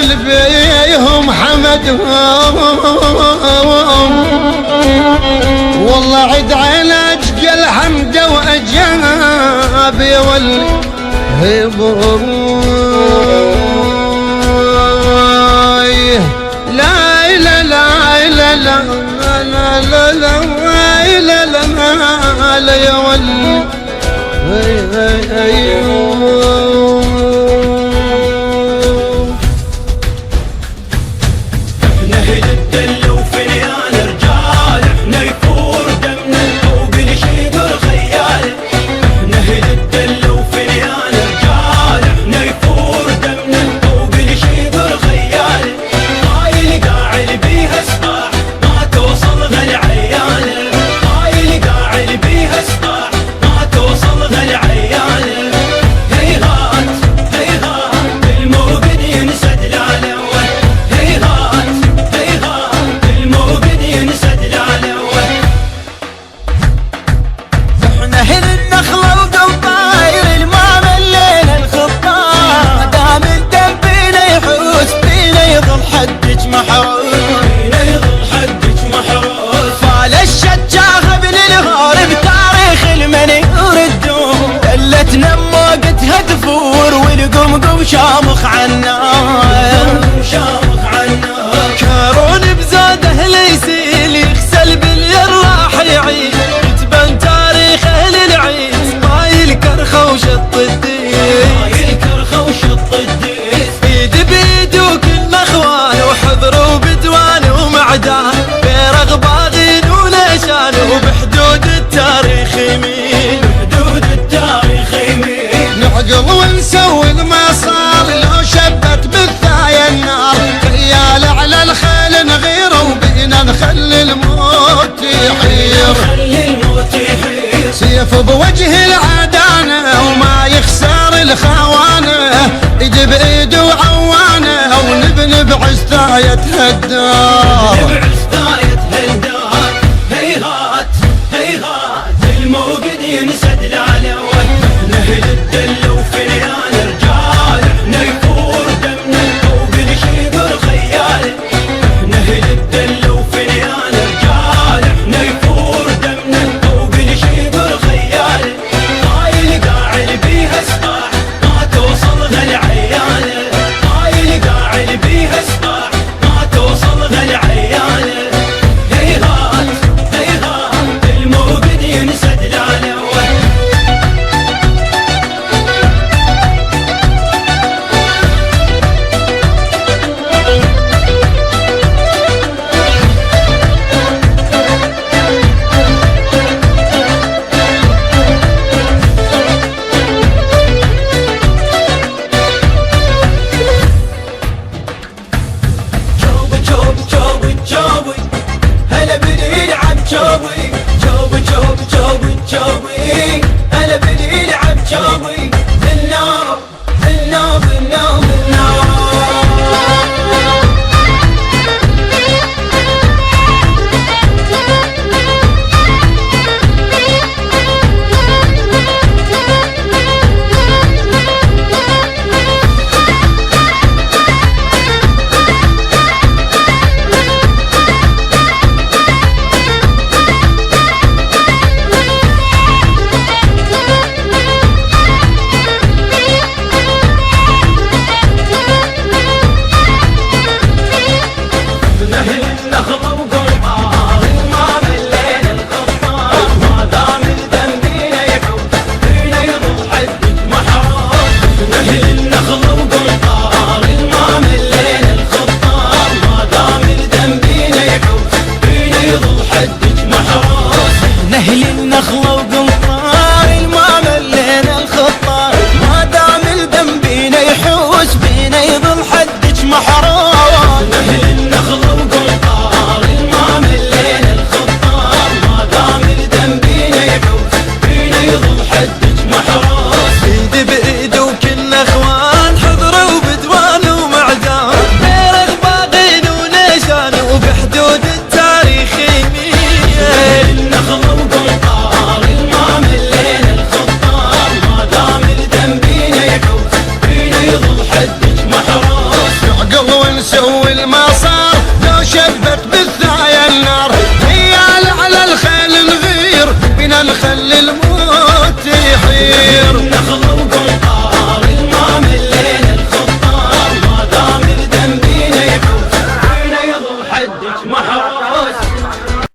عامل بيهم حمدهم، والله عد علاج قل حمده واجاب يولي لا لا لا لا لا لا لا لا لا لا يا ولي نهل الدل وفنيان رجال، احنا يفور دمنا فوق نشيد الخيال. نهل الدل وفنيان رجال، احنا يفور دمنا فوق نشيد الخيال. هاي اللي قاعد بيها سباح ما توصلها العيال، هاي اللي قاعد بيها سباح ما توصلها العيال. هيهات هيهات الموقد ينسى دلاله، هيهات هيهات الموقد ينسى دلاله. احنا هنا النخلة وقنطاير الما ملينا الخطة، دام الدم بينا يحوس بينا يظل حدك محروس، بينا يظل حدك محروس. فال الشجاعة ابن الهار بتاريخ المنيور الدوم، دلتنا موقتها تفور والقمقم شامخ عالنار، شامخ عنا كارون بزود اهل يسيل يغسل بالجراح يعيد، يتبن تاريخ اهل العيد طاي الكرخه وشط الدين، هاي الكرخه وشط الديس. ايد بيد وكل اخوان وحضر وبدوان ومعدان، بيرغ باغين وليشان وبحدود التاريخ يمين، حدود التاريخ يمين. نعقل ونسوي ما صار لو شبت بالثايا النار، ريال على الخيل نغير وبينا نخلي الموت يحير، خلي الموت يحير. سيف بوجه العدانة وما يخسر الخوانة، ايد بايد وعوانة ونبني بعز ثاية الدار. بعز ثاية